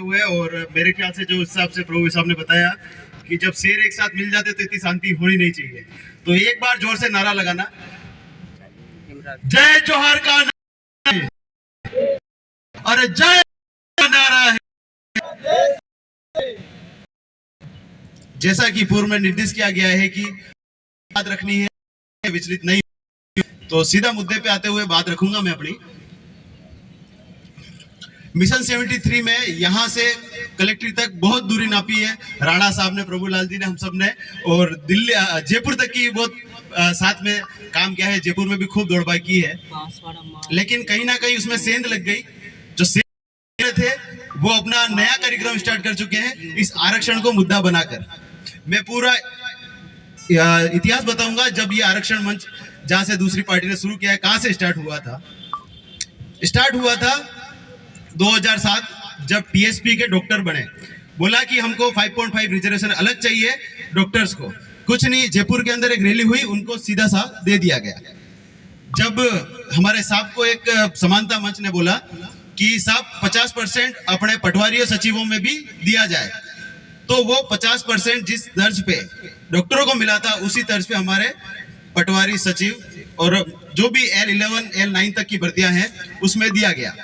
हुए, और मेरे ख्याल से जो हिसाब से प्रभु साहब ने बताया कि जब शेर एक साथ मिल जाते तो इतनी शांति होनी नहीं चाहिए। तो एक बार जोर से नारा लगाना, जय जोहार का नारा है, अरे जय का नारा है। जैसा कि पूर्व में निर्देश किया गया है कि बात रखनी है, विचलित नहीं, तो सीधा मुद्दे पे आते हुए बात रखूंगा मैं अपनी। मिशन 73 में यहां से कलेक्ट्री तक बहुत दूरी नापी है राणा साहब ने, प्रभुलाल जी ने, हम सब ने, और दिल्ली जयपुर तक की बहुत साथ में काम किया है। जयपुर में भी खूब दौड़बाई की है, लेकिन कहीं ना कहीं उसमें सेंध लग गई। जो सेंध थे वो अपना नया कार्यक्रम स्टार्ट कर चुके हैं इस आरक्षण को मुद्दा बनाकर। मैं पूरा इतिहास बताऊंगा, जब ये आरक्षण मंच जहां से दूसरी पार्टी ने शुरू किया है, कहां से स्टार्ट हुआ था। स्टार्ट हुआ था 2007, जब टीएसपी के डॉक्टर बने, बोला कि हमको 5.5 रिजर्वेशन अलग चाहिए डॉक्टर्स को। कुछ नहीं, जयपुर के अंदर एक रैली हुई, उनको सीधा सा दे दिया गया। जब हमारे साहब को एक समानता मंच ने बोला कि साहब 50% अपने पटवारी सचिवों में भी दिया जाए, तो वो 50% जिस दर्ज पे डॉक्टरों को मिला था उसी दर्ज पे हमारे पटवारी सचिव और जो भी L11 L9 तक की भर्तियां हैं उसमें दिया गया।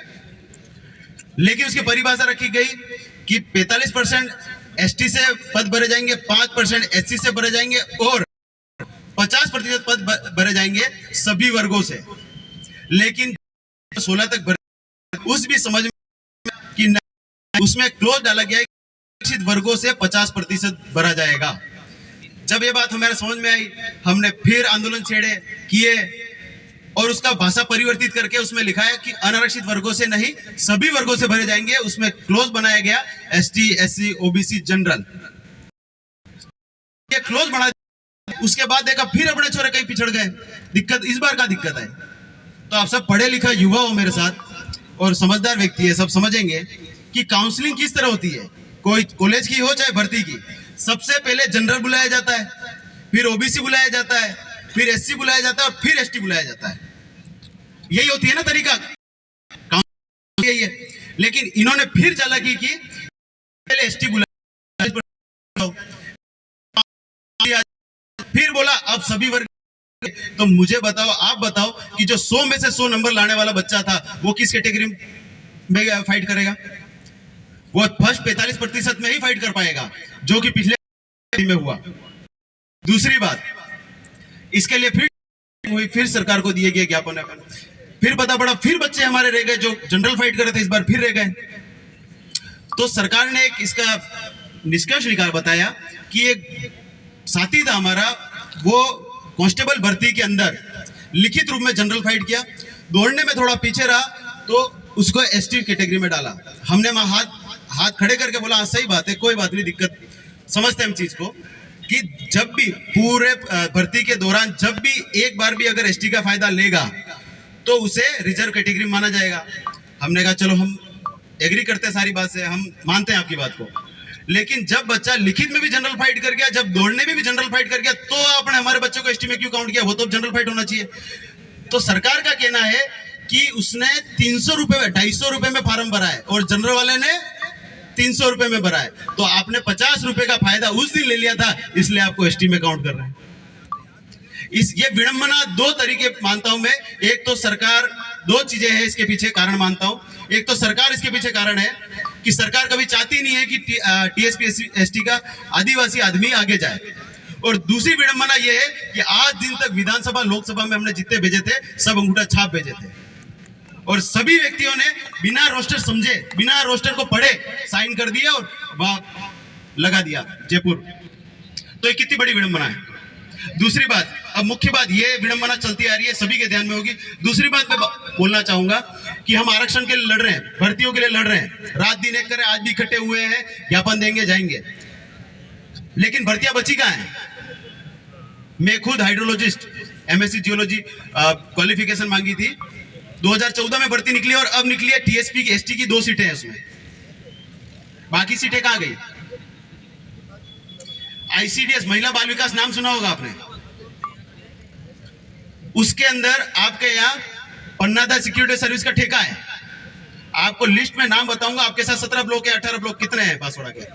लेकिन उसकी परिभाषा रखी गई कि 45% एसटी से पद भरे जाएंगे, 5% एससी से भरे जाएंगे और 50% पद भरे जाएंगे सभी वर्गों से। लेकिन 16 तक भरे, उस भी समझ में कि उसमें क्लोज डाला गया है कि वर्गों से 50% भरा जाएगा। जब ये बात हमारे समझ में आई, हमने फिर आंदोलन छेड़े किए और उसका भाषा परिवर्तित करके उसमें लिखा है कि अनारक्षित वर्गों से नहीं, सभी वर्गों से भरे जाएंगे। उसमें क्लोज बनाया गया एसटी, एससी, ओबीसी, जनरल, ये क्लोज बना। उसके बाद देखा फिर अपने छोरे कहीं पिछड़ गए। दिक्कत इस बार का दिक्कत है। तो आप सब पढ़े लिखा युवा हो मेरे साथ और समझदार व्यक्ति है, सब समझेंगे कि काउंसलिंग किस तरह होती है। कोई कॉलेज की हो चाहे भर्ती की, सबसे पहले जनरल बुलाया जाता है, फिर ओबीसी बुलाया जाता है, फिर एससी बुलाया जाता है और फिर एसटी बुलाया जाता है। यही होती है ना तरीका, यही है। लेकिन इन्होंने फिर चालाकी की, पहले एसटी बुलाया, फिर बोला अब सभी वर्ग। तो मुझे बताओ, आप बताओ कि जो 100 में से 100 नंबर लाने वाला बच्चा था वो किस कैटेगरी में फाइट करेगा? वो फर्स्ट 45% में ही फाइट कर पाएगा, जो कि पिछले में हुआ। दूसरी बात, इसके लिए फिर सरकार को दिए गए ज्ञापन, फिर पता पड़ा फिर बच्चे हमारे रह गए जो जनरल फाइट कर रहे थे, इस बार फिर रह गए। तो सरकार ने एक इसका निष्कर्ष निकाल बताया कि एक साथी था हमारा, वो कांस्टेबल भर्ती के अंदर लिखित रूप में जनरल फाइट किया, दौड़ने में थोड़ा पीछे रहा तो उसको एसटी कैटेगरी में डाला। हमने हाथ खड़े करके बोला हाँ सही बात है, कोई बात नहीं, दिक्कत समझते हैं हम चीज को, कि जब भी पूरे भर्ती के दौरान जब भी एक बार भी अगर एसटी का फायदा लेगा तो उसे रिजर्व कैटेगरी माना जाएगा। हमने कहा चलो हम एग्री करते हैं, सारी बात से हम मानते हैं आपकी बात को। लेकिन जब बच्चा लिखित में भी जनरल फाइट कर गया, जब दौड़ने में भी जनरल फाइट कर गया, तो आपने हमारे बच्चों को एसटी में क्यों काउंट किया? वो तो जनरल फाइट होना चाहिए। तो सरकार का कहना है कि उसने 300 रुपए में, 250 रुपए में फार्म भरा है और जनरल वाले ने 300 रुपए में भरा है, तो आपने 50 रुपए का फायदा उस दिन ले लिया था, इसलिए आपको एसटी में काउंट कर रहे हैं। ये विडंबना दो तरीके मानता हूं मैं। एक तो सरकार, दो चीजें हैं इसके पीछे कारण मानता हूं। एक तो सरकार इसके पीछे कारण है कि सरकार कभी चाहती नहीं है कि टीएसपी एसटी का आदिवासी आदमी आगे जाए। और दूसरी विडंबना यह है कि आज दिन तक विधानसभा लोकसभा में हमने जितने भेजे थे सब अंगूठा छाप भेजे थे और सभी व्यक्तियों ने बिना रोस्टर समझे, बिना रोस्टर को पढ़े साइन कर दिया और वहां लगा दिया जयपुर। तो ये कितनी बड़ी विडंबना है। दूसरी बात, अब मुख्य बात, ये विडंबना चलती आ रही है, सभी के ध्यान में होगी। दूसरी बात मैं बोलना चाहूंगा कि हम आरक्षण के लिए लड़ रहे हैं, भर्तियों के लिए लड़ रहे हैं, रात दिन एक करें, आज भी इकट्ठे हुए हैं, ज्ञापन देंगे जाएंगे, लेकिन भर्तियां बची कहां हैं? मैं खुद हाइड्रोलॉजिस्ट एमएससी जियोलॉजी क्वालिफिकेशन मांगी थी, 2014 में भर्ती निकली और अब निकली है टीएसपी की एसटी की 2 सीटें हैं उसमें, बाकी सीटें कहां गई? आईसीडीएस महिला बाल विकास नाम सुना होगा आपने, उसके अंदर आपके यहाँ पन्नादा सिक्योरिटी सर्विस का ठेका है आपको लिस्ट में नाम बताऊंगा, आपके साथ 17 ब्लॉक है, 18 ब्लॉक कितने हैं बांसवाड़ा के,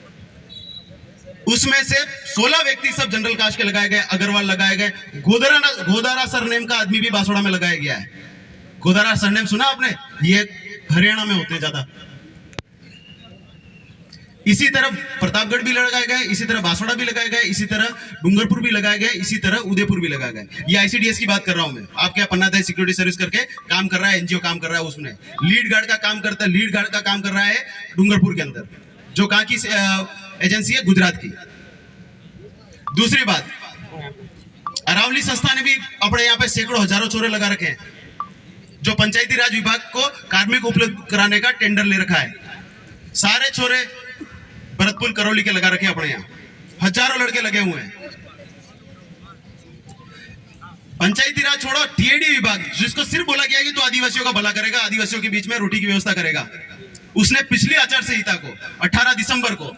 उसमें से 16 व्यक्ति सब जनरल कास्ट के लगाए गए, अग्रवाल लगाए गए। गोदारा सरनेम का आदमी भी बांसवाड़ा में लगाया गया है। गोदारा सरनेम सुना आपने? ये हरियाणा में होते हैं ज्यादा। इसी तरह प्रतापगढ़ भी लगाए गए, इसी तरह बांसवाड़ा भी लगाए गए, इसी तरह डूंगरपुर भी लगाए गए, इसी तरह उदयपुर भी लगाए गए। ये आईसीडीएस की बात कर रहा हूं मैं। आप क्या पन्ना दे सिक्योरिटी सर्विस करके काम कर रहा है, एनजीओ काम कर रहा है, उसमें लीड गार्ड का काम करता है। लीड गार्ड का काम कर रहा है डूंगरपुर के अंदर, जो कहां की एजेंसी है? गुजरात की। दूसरी बात, अरावली संस्था ने भी अपने यहाँ पे सैकड़ों हजारों छोरे लगा रखे हैं, जो पंचायती राज विभाग को कार्मिक उपलब्ध कराने का टेंडर ले रखा है। सारे छोरे भरतपुर करौली के लगा रखे हैं अपने यहाँ, हजारों लड़के लगे हुए हैं। पंचायती राज छोड़ो, टीएडी विभाग जिसको सिर्फ बोला गया कि तो आदिवासियों का भला करेगा, आदिवासियों के बीच में रोटी की व्यवस्था करेगा, उसने पिछली आचार संहिता को 18 दिसंबर को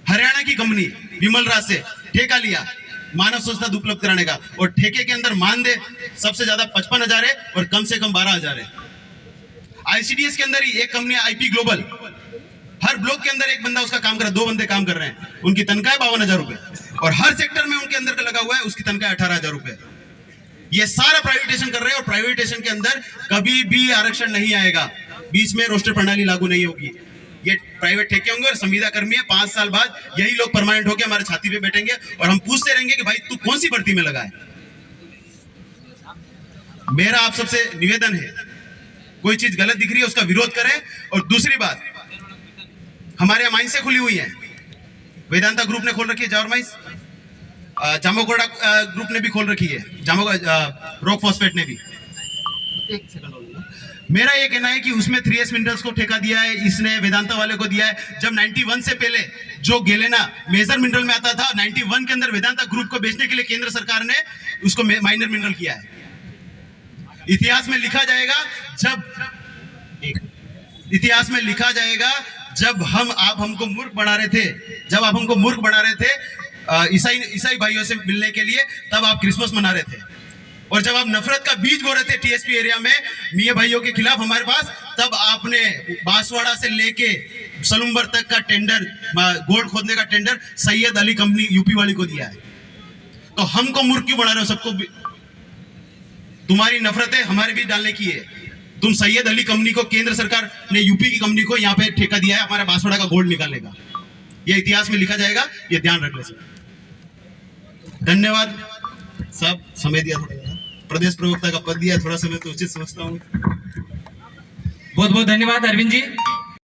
हरियाणा की कंपनी विमल राज से ठेका लिया मानव संसाधन उपलब्ध कराने का, और ठेके के अंदर मानदेय सबसे ज्यादा 55,000 है और कम से कम 12,000 है। आईसीडीएस के अंदर ही एक कंपनी आईपी ग्लोबल, हर ब्लॉक के अंदर एक बंदा उसका काम कर रहा है, 2 बंदे काम कर रहे हैं, उनकी तनख्वाह 52,000 रुपए, और हर सेक्टर में उनके अंदर का लगा हुआ है, उसकी तनख्वाह 18,000 रुपए। ये सारा प्राइवेटेशन कर रहे हैं, और प्राइवेटेशन के अंदर कभी भी आरक्षण नहीं आएगा, बीच में रोस्टर प्रणाली लागू नहीं होगी। ये प्राइवेट ठेके होंगे और संविदा कर्मी है, 5 साल बाद यही लोग परमानेंट होकर हमारे छाती पे बैठेंगे और हम पूछते रहेंगे कि भाई तू कौन सी भर्ती में लगा है। मेरा आप सबसे निवेदन है, कोई चीज गलत दिख रही है उसका विरोध करें। और दूसरी बात, हमारे यहाँ माइंस खुली हुई है, वेदांता ग्रुप ने खोल रखी है, जावर माइंस, जामोगोड़ा ग्रुप ने भी खोल रखी है, रॉक फॉस्फेट ने भी। एक सेकंड, मेरा ये कहना है कि उसमें 3S मिनरल्स को ठेका दिया है, इसने वेदांता वाले को दिया है। जब 91 से पहले जो गेलेना मेजर मिनरल में आता था, 91 के अंदर वेदांता ग्रुप को बेचने के लिए केंद्र सरकार ने उसको माइनर मिनरल किया है। इतिहास में लिखा जाएगा जब आप हमको मूर्ख बना रहे थे, ईसाई भाइयों से मिलने के लिए, तब आप क्रिसमस मना रहे थे, और जब आप नफरत का बीज बो रहे थे टीएसपी एरिया में मियां भाइयों के खिलाफ हमारे पास, तब आपने बांसवाड़ा से लेके सलूम्बर तक का टेंडर, गोल्ड खोदने का tender Syed Ali company UP वाली को दिया है। तो हमको मूर्ख क्यों बना रहे हो? सबको तुम्हारी नफरतें हमारे भी डालने की है। तुम सैयद अली कंपनी को, केंद्र सरकार ने यूपी की कंपनी को यहाँ पे ठेका दिया है हमारे बांसवाड़ा का गोल्ड निकालने का। ये इतिहास में लिखा जाएगा, ये ध्यान रखने से। धन्यवाद। सब समय दिया, थोड़ा प्रदेश प्रवक्ता का पद दिया, थोड़ा समय तो उचित समझता हूँ। बहुत बहुत धन्यवाद अरविंद जी।